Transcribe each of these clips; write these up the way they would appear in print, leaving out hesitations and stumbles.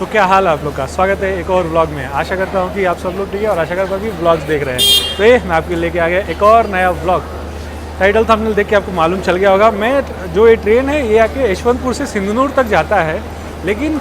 तो क्या हाल है आप लोग का। स्वागत है एक और व्लॉग में। आशा करता हूँ कि आप सब लोग ठीक है और आशा करता हूँ कि व्लॉग्स देख रहे हैं। तो ये मैं आपके लेके आ गया एक और नया व्लॉग। टाइटल थंबनेल देख के आपको मालूम चल गया होगा। मैं जो ये ट्रेन है ये आके यशवंतपुर से सिंधनूर तक जाता है, लेकिन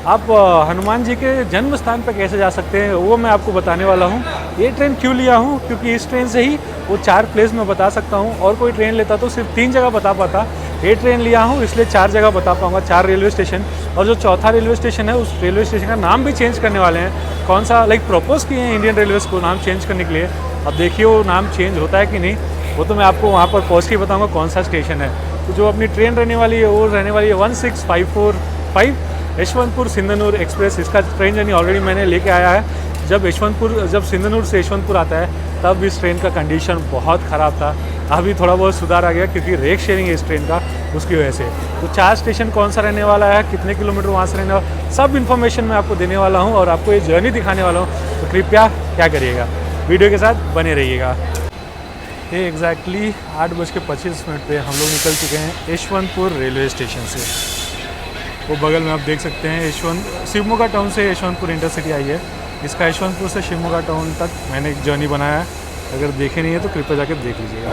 आप हनुमान जी के जन्म स्थान पर कैसे जा सकते हैं वो मैं आपको बताने वाला हूँ। ये ट्रेन क्यों लिया हूँ, क्योंकि इस ट्रेन से ही वो 4 प्लेस मैं बता सकता हूँ। और कोई ट्रेन लेता तो सिर्फ 3 जगह बता पाता। ये ट्रेन लिया हूँ इसलिए 4 जगह बता पाऊँगा, 4 रेलवे स्टेशन। और जो चौथा रेलवे स्टेशन है उस रेलवे स्टेशन का नाम भी चेंज करने वाले हैं। कौन सा प्रपोज किए हैं इंडियन रेलवेज़ को नाम चेंज करने के लिए। अब देखिए वो नाम चेंज होता है कि नहीं, वो तो मैं आपको वहाँ पर पहुँच के बताऊँगा कौन सा स्टेशन है। तो जो अपनी ट्रेन रहने वाली है वो रहने वाली है 16545 यशवंतपुर सिंधनूर एक्सप्रेस। इसका ट्रेन जर्नी ऑलरेडी मैंने लेके आया है। जब सिंधनूर से यशवंतपुर आता है तब इस ट्रेन का कंडीशन बहुत ख़राब था। अभी थोड़ा बहुत सुधार आ गया क्योंकि रेक शेयरिंग है इस ट्रेन का, उसकी वजह से। तो 4 स्टेशन कौन सा रहने वाला है, कितने किलोमीटर वहाँ से रहने वाला, सब इन्फॉर्मेशन मैं आपको देने वाला हूँ और आपको ये जर्नी दिखाने वाला हूँ। तो कृपया क्या करिएगा, वीडियो के साथ बने रहिएगा। ये एग्जैक्टली 8:25 पे हम लोग निकल चुके हैं यशवंतपुर रेलवे स्टेशन से। वो बगल में आप देख सकते हैं शिवमोगा टाउन से यशवंतपुर इंटरसिटी आई है। इसका यशवंतपुर से शिवमोगा टाउन तक मैंने एक जर्नी बनाया है। अगर देखे नहीं है तो कृपया जाकर देख लीजिएगा।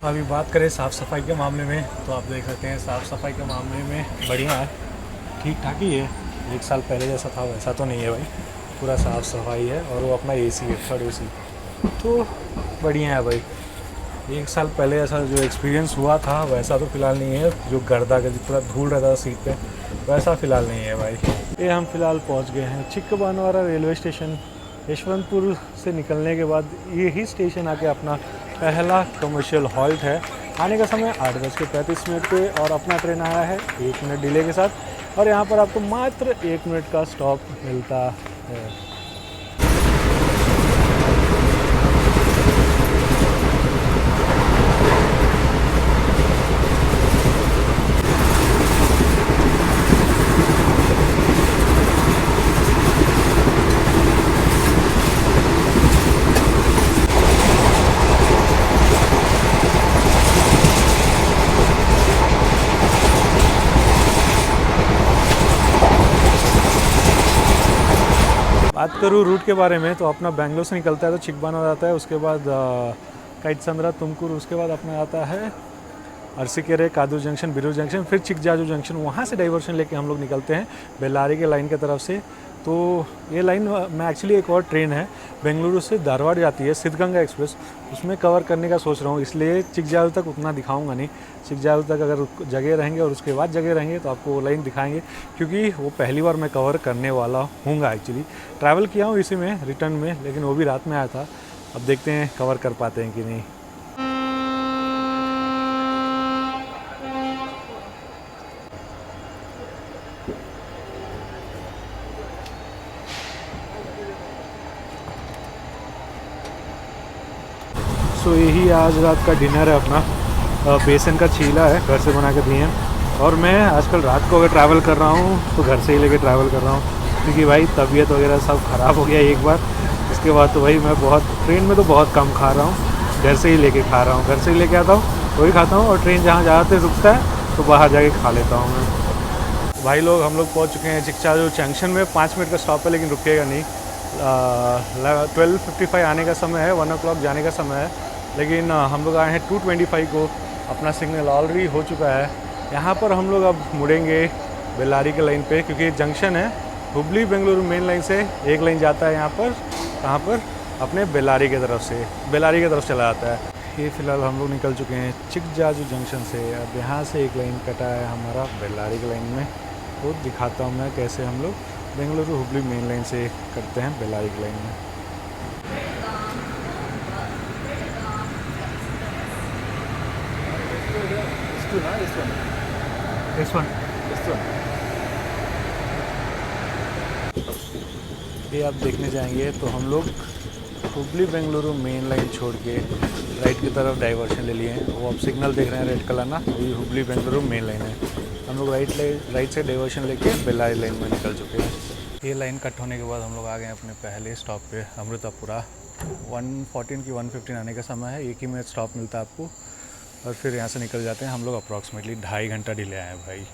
अभी बात करें साफ़ सफाई के मामले में तो आप देख सकते हैं साफ़ सफाई के मामले में बढ़िया है, ठीक ठाक ही है। 1 साल पहले जैसा था वैसा तो नहीं है भाई, पूरा साफ़ सफाई है। और वो अपना एसी है, 3rd AC, तो बढ़िया है भाई। 1 साल पहले ऐसा जो एक्सपीरियंस हुआ था वैसा तो फ़िलहाल नहीं है। जो गर्दा का पूरा धूल रहता था सीट पे वैसा फ़िलहाल नहीं है भाई। ये हम फ़िलहाल पहुंच गए हैं चिक्कबानवारा रेलवे स्टेशन। यशवंतपुर से निकलने के बाद यही स्टेशन आके अपना पहला कमर्शियल हॉल्ट है। आने का समय 8:35 पे और अपना ट्रेन आया है 1 मिनट डिले के साथ। और यहाँ पर आपको मात्र 1 मिनट का स्टॉप मिलता है। बात करूँ रूट के बारे में तो अपना बेंगलोर से निकलता है तो चिकबानवारा आता है, उसके बाद काइटसंद्रा तुमकुरू, उसके बाद अपना आता है अरसीकेरे, कादू जंक्शन, बिरू जंक्शन, फिर चिकजाजू जंक्शन। वहाँ से डाइवर्शन लेके हम लोग निकलते हैं बेल्लारी के लाइन की तरफ से। तो ये लाइन में एक्चुअली एक और ट्रेन है बेंगलुरु से धारवाड़ जाती है, सिद्धगंगा एक्सप्रेस, उसमें कवर करने का सोच रहा हूँ। इसलिए चिकजाजू तक उतना दिखाऊंगा नहीं। चिकजाजू तक अगर जगह रहेंगे और उसके बाद जगह रहेंगे तो आपको वो लाइन दिखाएंगे, क्योंकि वो पहली बार मैं कवर करने वाला हूँगा। एक्चुअली ट्रैवल किया हूँ इसी में रिटर्न में, लेकिन वो भी रात में आया था। अब देखते हैं कवर कर पाते हैं कि नहीं। सो यही आज रात का डिनर है अपना। बेसन का चीला है, घर से बना के दिए हैं। और मैं आजकल रात को अगर ट्रैवल कर रहा हूँ तो घर से ही लेके ट्रैवल कर रहा हूँ, क्योंकि भाई तबीयत वगैरह सब ख़राब हो गया एक बार। इसके बाद तो भाई मैं ट्रेन में तो बहुत कम खा रहा हूँ, घर से ही लेके खा रहा हूँ। घर से ही लेके आता हूँ वही खाता हूँ, और ट्रेन जहाँ ज़्यादातर रुकता है तो बाहर जाके खा लेता हूँ मैं। भाई लोग हम लोग पहुँच चुके हैं चिकजाजू जंक्शन में। 5 मिनट का स्टॉप है लेकिन रुकिएगा नहीं। 12:55 आने का समय है, 1 o'clock जाने का समय है। लेकिन हम लोग आए हैं 2:25 को। अपना सिग्नल ऑलरेडी हो चुका है। यहाँ पर हम लोग अब मुड़ेंगे बेल्लारी के लाइन पे, क्योंकि जंक्शन है हुबली बेंगलुरु मेन लाइन से। एक लाइन जाता है यहाँ पर, कहाँ पर, अपने बेल्लारी की तरफ चला जाता है। ये फ़िलहाल हम लोग निकल चुके हैं चिकजाजू जंक्शन से। अब यहाँ से एक लाइन कटा है हमारा बेल्लारी के लाइन में, तो दिखाता हूँ मैं कैसे हम लोग बेंगलुरु हुबली मेन लाइन से करते हैं बेल्लारी की लाइन में। ये आप देखने जाएंगे तो हम लोग हुबली बेंगलुरु मेन लाइन छोड़ के राइट की तरफ डाइवर्शन ले लिए हैं। वो आप सिग्नल देख रहे हैं रेड कलर ना, वही हुबली बेंगलुरु मेन लाइन है। हम लोग राइट से डाइवर्शन लेके बेल्लारी लाइन में निकल चुके हैं। ये लाइन कट होने के बाद हम लोग आ गए अपने पहले स्टॉप पे, अमृतापुरा। 1:14 की 1:15 आने का समय है, 1 ही मिनट स्टॉप मिलता है आपको और फिर यहाँ से निकल जाते हैं हम लोग। अप्रॉक्सीमेटली 2.5 घंटा डिले आए हैं भाई।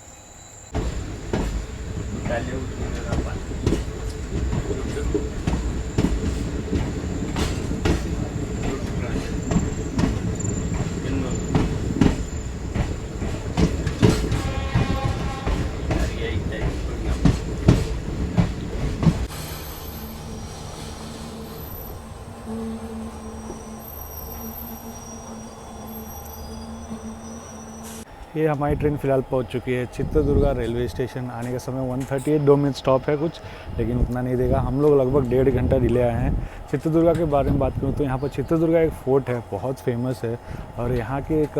ये हमारी ट्रेन फ़िलहाल पहुंच चुकी है चित्रदुर्गा रेलवे स्टेशन। आने का समय 1:38, 2 मिनट स्टॉप है कुछ, लेकिन उतना नहीं देगा। हम लोग लगभग 1.5 घंटा डिले आए हैं। चित्रदुर्गा के बारे में बात करूँ तो यहाँ पर चित्रदुर्गा एक फ़ोर्ट है, बहुत फेमस है। और यहाँ के एक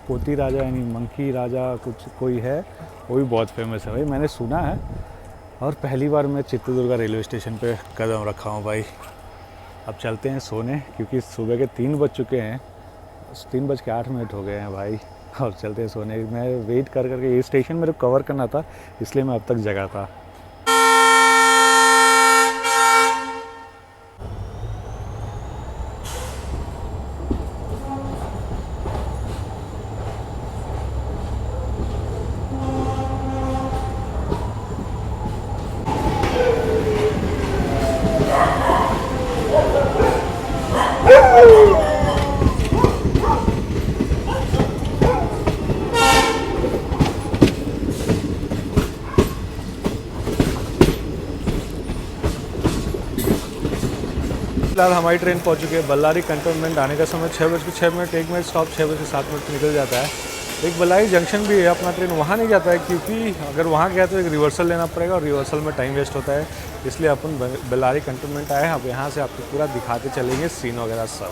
कोती राजा यानी मंकी राजा कुछ कोई है, वो भी बहुत फेमस है भाई, मैंने सुना है। और पहली बार मैं चित्रदुर्गा रेलवे स्टेशन पे कदम रखा हूँ भाई। अब चलते हैं सोने, क्योंकि सुबह के 3 बज चुके हैं, 3:08 हो गए हैं भाई। और चलते हैं सोने। मैं वेट कर करके, ये स्टेशन मेरे को कवर करना था, इसलिए मैं अब तक जगा था। फिलहाल हमारी ट्रेन पहुंच चुकी है बल्लारी कंटोनमेंट। आने का समय 6:06, 1 मिनट स्टॉप, 6:07 निकल जाता है। एक बल्लारी जंक्शन भी है, अपना ट्रेन वहाँ नहीं जाता है, क्योंकि अगर वहाँ गया तो एक रिवर्सल लेना पड़ेगा और रिवर्सल में टाइम वेस्ट होता है। इसलिए अपन बल्लारी कंटोनमेंट आए हैं। अब यहाँ से आपको पूरा दिखाते चलेंगे सीन वगैरह सब।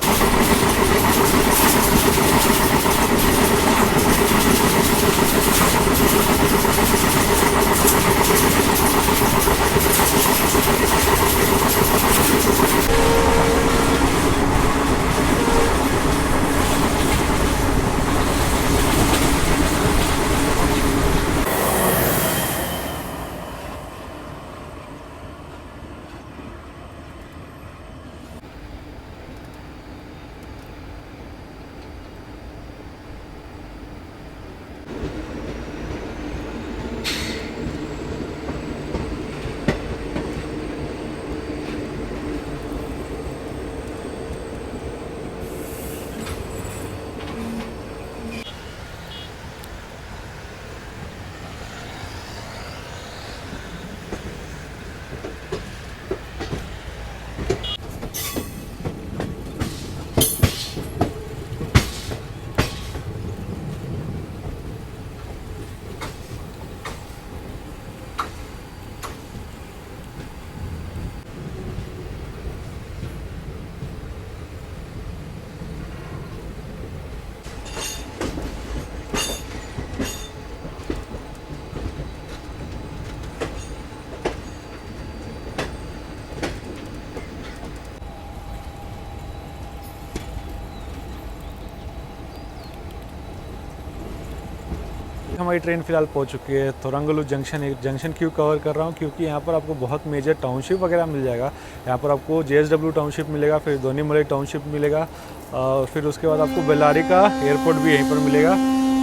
हमारी ट्रेन फिलहाल पहुंच चुकी है थोरंगलू जंक्शन। एक जंक्शन क्यों कवर कर रहा हूं, क्योंकि यहाँ पर आपको बहुत मेजर टाउनशिप वगैरह मिल जाएगा। यहाँ पर आपको JSW टाउनशिप मिलेगा, फिर दोनीमलई टाउनशिप मिलेगा, और फिर उसके बाद आपको बेल्लारी का एयरपोर्ट भी यहीं पर मिलेगा।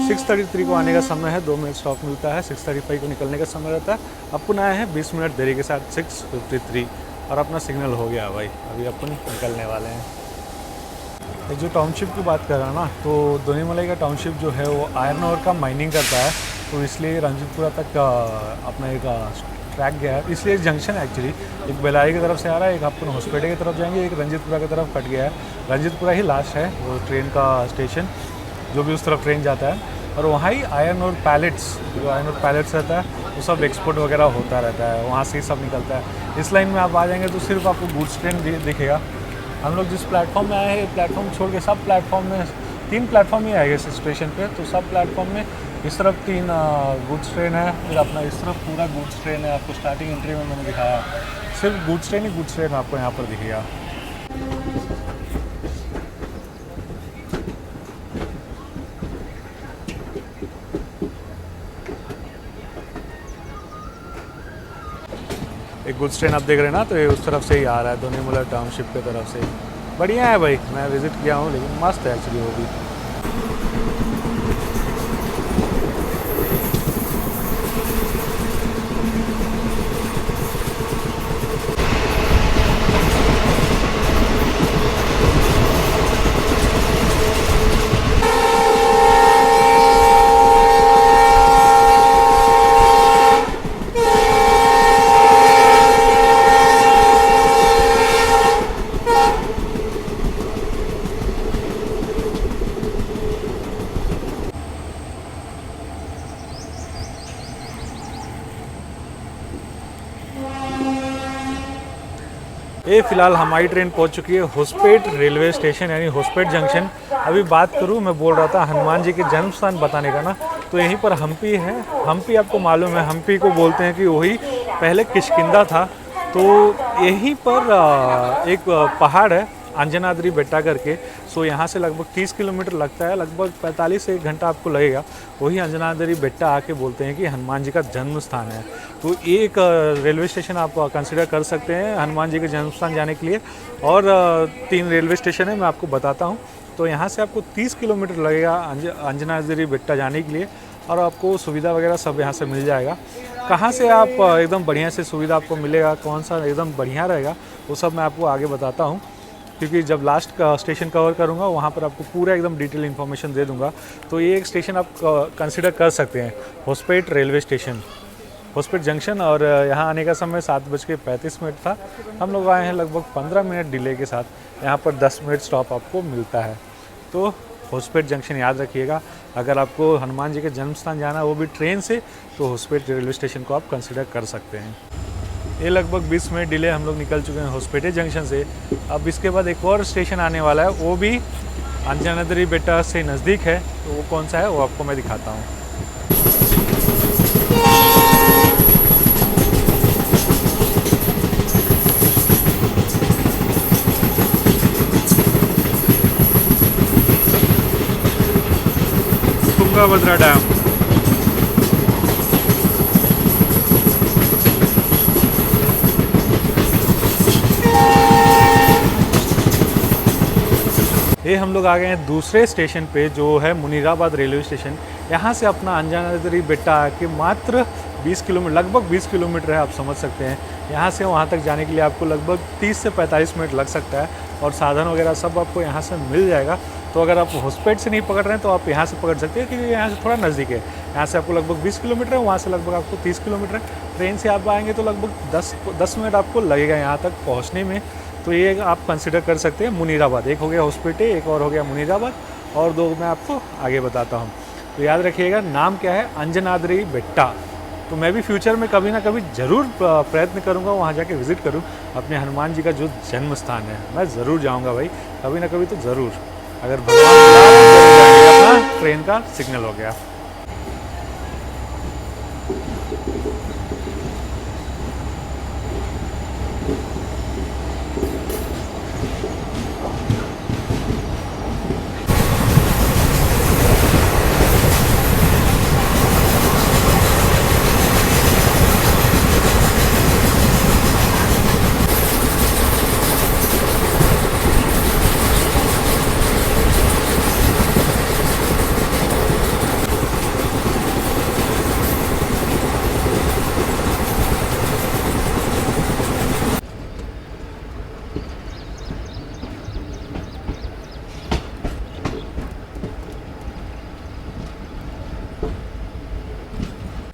6:33 को आने का समय है, 2 मिनट स्टॉप मिलता है। 6:35 को निकलने का समय रहता है। अपन आए हैं 20 मिनट देरी के साथ 6:53, और अपना सिग्नल हो गया भाई। अभी अपन निकलने वाले हैं। एक जो टाउनशिप की बात कर रहा है ना, तो दोनीमलई का टाउनशिप जो है वो आयरन ओर का माइनिंग करता है, तो इसलिए रंजीतपुरा तक अपना एक ट्रैक गया है। इसलिए जंक्शन एक्चुअली एक बेल्लारी की तरफ से आ रहा है, एक अपन हॉस्पिटल की तरफ जाएंगे, एक रंजीतपुरा की तरफ कट गया है। रंजीतपुरा ही लास्ट है वो ट्रेन का स्टेशन, जो भी उस तरफ ट्रेन जाता है। और वहाँ ही आयरन और पैलेट्स, जो आयरन और पैलेट्स रहता है वो सब एक्सपोर्ट वगैरह होता रहता है, वहाँ से ही सब निकलता है। इस लाइन में आप आ जाएंगे तो सिर्फ आपको गुड्स ट्रेन दिखेगा। हम लोग जिस प्लेटफॉर्म में आए हैं, प्लेटफॉर्म छोड़ के सब प्लेटफॉर्म में 3 प्लेटफॉर्म ही आएगा इस स्टेशन पे, तो सब प्लेटफॉर्म में इस तरफ 3 गुड्स ट्रेन है, फिर अपना इस तरफ पूरा गुड्स ट्रेन है। आपको स्टार्टिंग एंट्री में मैंने दिखाया, सिर्फ गुड्स ट्रेन आपको यहाँ पर दिखेगा। एक गुड्स ट्रेन आप देख रहे हैं ना, तो ये उस तरफ से ही आ रहा है, दोनेमुला टाउनशिप की तरफ से। बढ़िया है भाई, मैं विज़िट किया हूँ, लेकिन मस्त है एक्चुअली वो भी। ये फ़िलहाल हमारी ट्रेन पहुंच चुकी है होस्पेट रेलवे स्टेशन, यानी होस्पेट जंक्शन। अभी बात करूं, मैं बोल रहा था हनुमान जी के जन्म स्थान बताने का ना, तो यहीं पर हम्पी है। हम्पी आपको मालूम है, हम्पी को बोलते हैं कि वही पहले किष्किंधा था। तो यहीं पर एक पहाड़ है अंजनाद्री बेट्टा करके। सो यहाँ से लगभग 30 किलोमीटर लगता है, लगभग 45 से 1 घंटा आपको लगेगा। वही अंजनाद्री बेट्टा आके बोलते हैं कि हनुमान जी का जन्म स्थान है। तो एक रेलवे स्टेशन आप कंसिडर कर सकते हैं हनुमान जी के जन्म स्थान जाने के लिए। और 3 रेलवे स्टेशन है, मैं आपको बताता हूँ। तो यहाँ से आपको 30 किलोमीटर लगेगा अंजनाद्री बेट्टा जाने के लिए, और आपको सुविधा वगैरह सब यहाँ से मिल जाएगा। कहाँ से आप एकदम बढ़िया से सुविधा आपको मिलेगा, कौन सा एकदम बढ़िया रहेगा, वो सब मैं आपको आगे बताता हूँ, क्योंकि जब लास्ट का स्टेशन कवर करूँगा वहाँ पर आपको पूरा एकदम डिटेल इन्फॉर्मेशन दे दूँगा। तो ये एक स्टेशन आप कंसिडर कर सकते हैं, Hospet railway station, Hospet junction. और यहाँ आने का समय 7:35 था। हम लोग आए हैं लगभग 15 मिनट डिले के साथ। यहाँ पर 10 मिनट स्टॉप आपको मिलता है। तो होस्पेट जंक्शन याद रखिएगा। अगर आपको हनुमान जी के जन्म स्थान जाना है वो भी ट्रेन से, तो होस्पेट रेलवे स्टेशन को आप कंसिडर कर सकते हैं। ये लगभग 20 मिनट डिले हम लोग निकल चुके हैं होस्पेटे जंक्शन से। अब इसके बाद एक और स्टेशन आने वाला है, वो भी अंजनाद्री बेट्टा से नज़दीक है। तो वो कौन सा है वो आपको मैं दिखाता हूँ। तुंगाभद्रा डैम। ये हम लोग आ गए हैं दूसरे स्टेशन पे, जो है मुनीराबाद रेलवे स्टेशन। यहाँ से अपना अंजनाद्री बेट्टा आके मात्र 20 किलोमीटर, लगभग 20 किलोमीटर है, आप समझ सकते हैं। यहाँ से वहाँ तक जाने के लिए आपको लगभग 30 से 45 मिनट लग सकता है, और साधन वगैरह सब आपको यहाँ से मिल जाएगा। तो अगर आप होस्पेट से नहीं पकड़ रहे हैं तो आप यहाँ से पकड़ सकते हैं, क्योंकि यहाँ से थोड़ा नज़दीक है। यहाँ से आपको लगभग 20 किलोमीटर है, वहाँ से लगभग आपको 30 किलोमीटर है। ट्रेन से आप आएँगे तो लगभग 10 मिनट आपको लगेगा यहाँ तक पहुँचने में। तो ये आप कंसिडर कर सकते हैं मुनीराबाद। एक हो गया होस्पेटे, एक और हो गया मुनीराबाद, और 2 मैं आपको आगे बताता हूँ। तो याद रखिएगा, नाम क्या है, अंजनाद्री बेट्टा। तो मैं भी फ्यूचर में कभी ना कभी ज़रूर प्रयत्न करूँगा वहाँ जाके विज़िट करूँ अपने हनुमान जी का जो जन्म स्थान है। मैं ज़रूर जाऊँगा भाई, कभी ना कभी तो ज़रूर। अगर भगवान अपना ट्रेन का सिग्नल हो गया।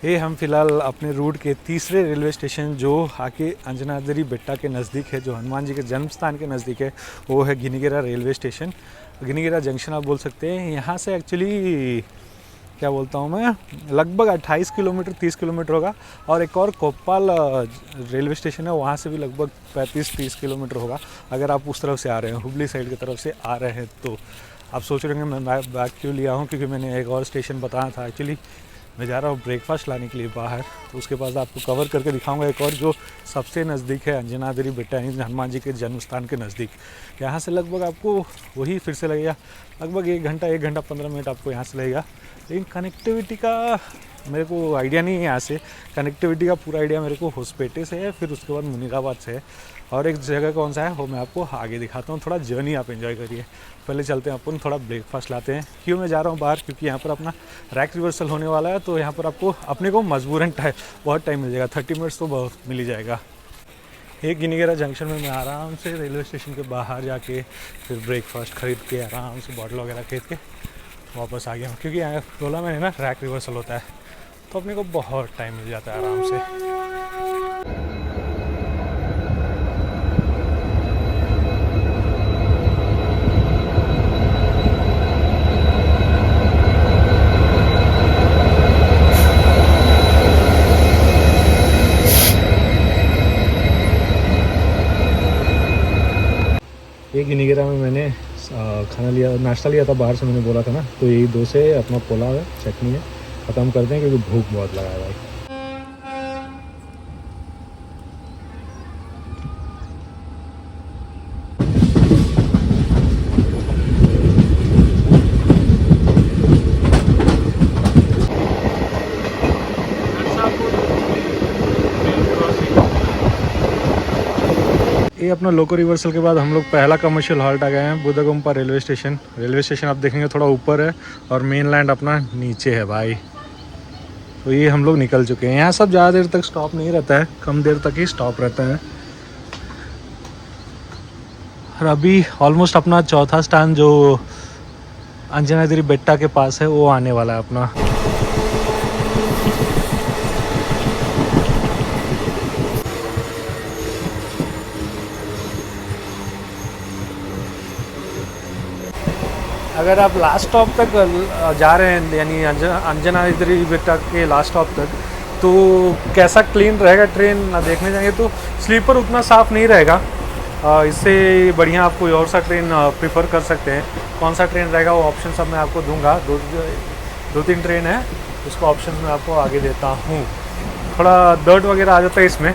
ये हम फ़िलहाल अपने रूट के तीसरे रेलवे स्टेशन, जो आके अंजनाद्री बेट्टा के नज़दीक है, जो हनुमान जी के जन्म स्थान के नज़दीक है, वो है गिनीगिरा रेलवे स्टेशन, गिनीगिरा जंक्शन आप बोल सकते हैं। यहाँ से एक्चुअली क्या बोलता हूँ मैं, लगभग 28 किलोमीटर 30 किलोमीटर होगा। और एक और कोप्पाल रेलवे स्टेशन है, वहाँ से भी लगभग 35-30 किलोमीटर होगा। अगर आप उस तरफ से आ रहे हैं, हुबली साइड की तरफ से आ रहे हैं, तो आप सोच रहे हैं मैं बैग क्यों लिया हूँ, क्योंकि मैंने एक और स्टेशन बताना था। एक्चुअली मैं जा रहा हूँ ब्रेकफास्ट लाने के लिए बाहर, तो उसके बाद आपको कवर करके दिखाऊंगा एक और जो सबसे नज़दीक है अंजनाद्री बेट्टा, यानी हनुमान जी के जन्म स्थान के नज़दीक। यहाँ से लगभग आपको वही फिर से लगेगा लगभग 1 घंटा 15 मिनट आपको यहाँ से लगेगा। लेकिन कनेक्टिविटी का मेरे को आइडिया नहीं है यहाँ से, कनेक्टिविटी का पूरा आइडिया मेरे को होसपेटे से है, फिर उसके बाद मुनीराबाद से है, और एक जगह कौन सा है वो मैं आपको आगे दिखाता हूँ। थोड़ा जर्नी आप एंजॉय करिए। पहले चलते हैं अपन थोड़ा ब्रेकफास्ट लाते हैं। क्यों मैं जा रहा हूँ बाहर, क्योंकि यहाँ पर अपना रैक रिवर्सल होने वाला है, तो यहाँ पर आपको अपने को मजबूरन बहुत टाइम मिल जाएगा, 30 मिनट्स तो बहुत मिल ही जाएगा। एक गिनीगेरा जंक्शन में मैं आराम से रेलवे स्टेशन के बाहर जाके फिर ब्रेकफास्ट ख़रीद के आराम से बॉटल वगैरह खरीद के वापस आ गया हूँ, क्योंकि यहाँ बोला मैंने ना रैक रिवर्सल होता है, तो अपने को बहुत टाइम मिल जाता है आराम से। एक गिनीगेरा में मैंने खाना लिया, नाश्ता लिया था बाहर से, मैंने बोला था ना, तो यही डोसे अपना पोला है, चटनी है, ख़त्म करते हैं क्योंकि भूख बहुत लगा है भाई। ये अपना लोको रिवर्सल के बाद हम लोग पहला कमर्शियल हॉल्ट आ गए हैं, बुद्धगुम्पा रेलवे स्टेशन। रेलवे स्टेशन आप देखेंगे थोड़ा ऊपर है और मेन लैंड अपना नीचे है भाई। तो ये हम लोग निकल चुके हैं। यहाँ सब ज़्यादा देर तक स्टॉप नहीं रहता है, कम देर तक ही स्टॉप रहता है। और अभी ऑलमोस्ट अपना चौथा स्टैंड जो अंजनाद्री बेट्टा के पास है वो आने वाला है अपना। अगर आप लास्ट स्टॉप तक जा रहे हैं, यानी अंजनाद्री बेट्टा के लास्ट स्टॉप तक, तो कैसा क्लीन रहेगा ट्रेन देखने जाएंगे तो स्लीपर उतना साफ़ नहीं रहेगा। इससे बढ़िया आप कोई और सा ट्रेन प्रेफर कर सकते हैं। कौन सा ट्रेन रहेगा वो ऑप्शन सब मैं आपको दूंगा। दो तीन ट्रेन है, उसका ऑप्शन मैं आपको आगे देता हूँ। थोड़ा डर्ट वगैरह आ जाता है इसमें,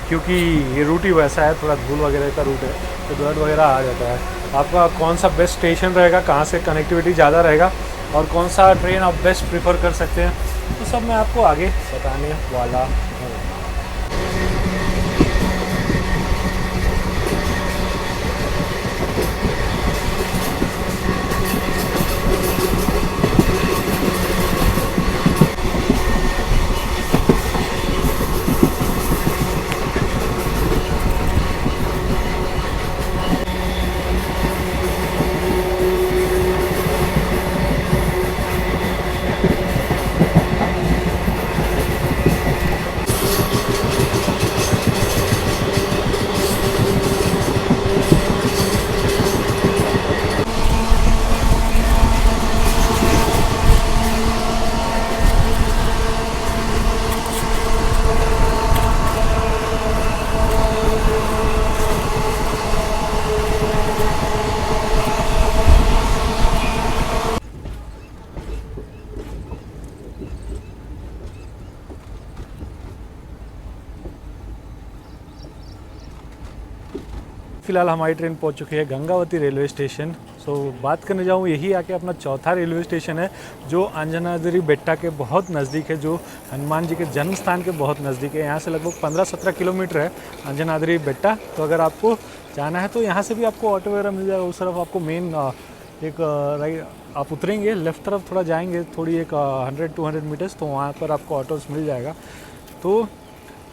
क्योंकि ये रूट ही वैसा है, थोड़ा धूल वगैरह का रूट है, तो डर्ट वगैरह आ जाता है। आपका कौन सा बेस्ट स्टेशन रहेगा, कहाँ से कनेक्टिविटी ज़्यादा रहेगा, और कौन सा ट्रेन आप बेस्ट प्रेफर कर सकते हैं, तो सब मैं आपको आगे बताने वाला हूँ। फ़िलहाल हमारी ट्रेन पहुंच चुकी है गंगावती रेलवे स्टेशन। बात करने जाऊँ, यही आके अपना चौथा रेलवे स्टेशन है जो अंजनाद्री बेट्टा के बहुत नज़दीक है, जो हनुमान जी के जन्म स्थान के बहुत नज़दीक है। यहाँ से लगभग 15-17 किलोमीटर है अंजनाद्री बेट्टा। तो अगर आपको जाना है तो यहाँ से भी आपको ऑटो वगैरह मिल जाएगा। उस तरफ आपको मेन एक राइट आप उतरेंगे, लेफ़्ट तरफ थोड़ा जाएंगे, थोड़ी एक 100-200 मीटर्स, तो वहाँ पर आपको ऑटोस मिल जाएगा। तो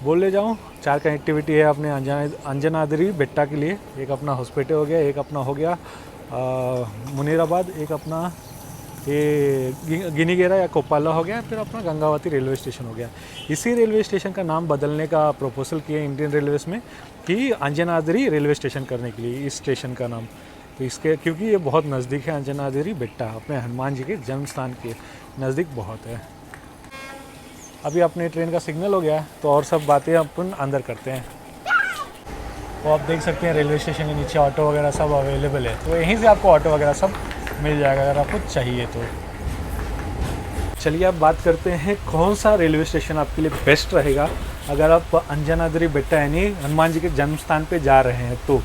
बोल ले जाऊँ, 4 कनेक्टिविटी है अपने अंजनाद्री बेट्टा के लिए। एक अपना होसपेटे हो गया, एक अपना हो गया मुनीराबाद, एक अपना ये गिनीगेरा या कोप्पाला हो गया, फिर अपना गंगावती रेलवे स्टेशन हो गया। इसी रेलवे स्टेशन का नाम बदलने का प्रपोजल किया इंडियन रेलवेज़ में कि अंजनाद्री रेलवे स्टेशन करने के लिए इस स्टेशन का नाम। तो इसके क्योंकि ये बहुत नज़दीक है अंजनाद्री बेट्टा, अपने हनुमान जी के जन्म स्थान के नज़दीक बहुत है। अभी अपने ट्रेन का सिग्नल हो गया है, तो और सब बातें अपन अंदर करते हैं। तो आप देख सकते हैं रेलवे स्टेशन के नीचे ऑटो वगैरह सब अवेलेबल है, तो यहीं से आपको ऑटो वगैरह सब मिल जाएगा अगर आपको चाहिए तो। चलिए अब बात करते हैं कौन सा रेलवे स्टेशन आपके लिए बेस्ट रहेगा अगर आप अंजनाद्री बेट्टा यानी हनुमान जी के जन्म स्थान पे जा रहे हैं। तो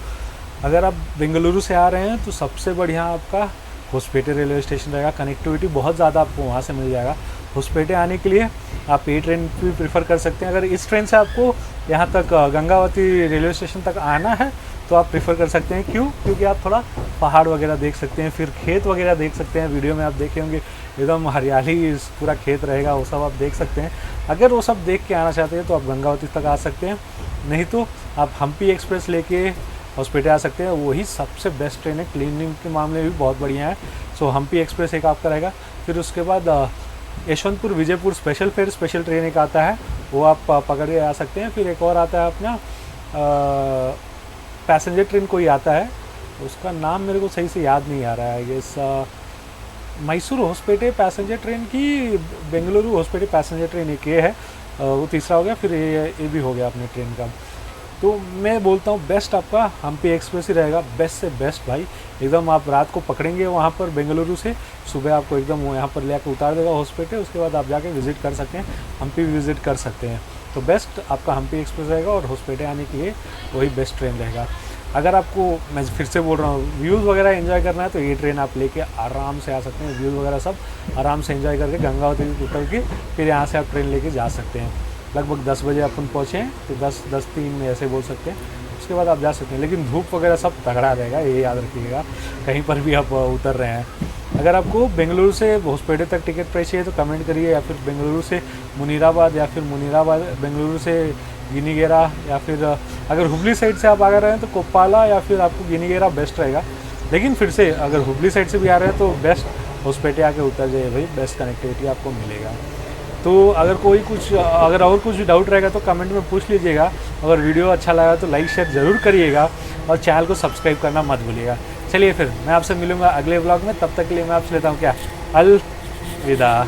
अगर आप बेंगलुरु से आ रहे हैं तो सबसे बढ़िया आपका होसपेटे रेलवे स्टेशन रहेगा। कनेक्टिविटी बहुत ज़्यादा आपको वहाँ से मिल जाएगा। होसपेटे आने के लिए आप ये ट्रेन भी प्रीफर कर सकते हैं। अगर इस ट्रेन से आपको यहाँ तक गंगावती रेलवे स्टेशन तक आना है तो आप प्रीफर कर सकते हैं। क्यों? क्योंकि आप थोड़ा पहाड़ वगैरह देख सकते हैं, फिर खेत वगैरह देख सकते हैं। वीडियो में आप देखे होंगे एकदम हरियाली पूरा खेत रहेगा, वो सब आप देख सकते हैं। अगर वो सब देख के आना चाहते हैं तो आप गंगावती तक आ सकते हैं, नहीं तो आप हम्पी एक्सप्रेस लेके होसपेटे आ सकते हैं। वही सबसे बेस्ट ट्रेन है, क्लीनिंग के मामले में भी बहुत बढ़िया है। सो हम्पी एक्सप्रेस एक आपका रहेगा। फिर उसके बाद Yeshwantpur Vijayapur special fare special train एक आता है, वो आप पकड़ के आ सकते हैं। फिर एक और आता है अपना पैसेंजर ट्रेन कोई आता है, उसका नाम मेरे को सही से याद नहीं आ रहा है। ये मैसूर होसपेटे पैसेंजर ट्रेन की बेंगलुरु होसपेटे पैसेंजर ट्रेन एक ये है, वो तीसरा हो गया। फिर ये भी हो गया अपने ट्रेन का। तो मैं बोलता हूँ बेस्ट आपका हम्पी एक्सप्रेस ही रहेगा, बेस्ट से बेस्ट भाई। एकदम आप रात को पकड़ेंगे वहाँ पर बेंगलुरु से, सुबह आपको एकदम यहाँ पर ले आकर उतार देगा होसपेटे। उसके बाद आप जाके विज़िट कर सकते हैं, हम्पी विज़िट कर सकते हैं। तो बेस्ट आपका हम्पी एक्सप्रेस रहेगा और होसपेटे आने के लिए वही बेस्ट ट्रेन रहेगा। अगर आपको, मैं फिर से बोल रहा हूँ, व्यूज़ वगैरह एंजॉय करना है तो ये ट्रेन आप लेके आराम से आ सकते हैं। व्यूज़ वगैरह सब आराम से एंजॉय करके गंगावती उतर के फिर यहाँ से आप ट्रेन लेके जा सकते हैं। लगभग 10 बजे अपन पहुँचे हैं तो 10-3 में ऐसे बोल सकते हैं। उसके बाद आप जा सकते हैं, लेकिन धूप वगैरह सब तगड़ा रहेगा, ये याद रखिएगा कहीं पर भी आप उतर रहे हैं। अगर आपको बेंगलुरु से होसपेटे तक टिकट प्राइस चाहिए तो कमेंट करिए, या फिर बेंगलुरु से मुनीराबाद, या फिर मुनीराबाद बेंगलुरु से गिनीगेरा, या फिर अगर हुबली साइड से आप आ रहे हैं तो कोप्पाला या फिर आपको गिनीगेरा बेस्ट रहेगा। लेकिन फिर से अगर हुबली साइड से भी आ रहे हैं तो बेस्ट होसपेटे आके उतर जाइए भाई, बेस्ट कनेक्टिविटी आपको मिलेगा। तो अगर और कुछ डाउट रहेगा तो कमेंट में पूछ लीजिएगा। अगर वीडियो अच्छा लगा तो लाइक शेयर ज़रूर करिएगा और चैनल को सब्सक्राइब करना मत भूलिएगा। चलिए फिर मैं आपसे मिलूँगा अगले व्लॉग में, तब तक के लिए मैं आपसे लेता हूँ क्या, अलविदा।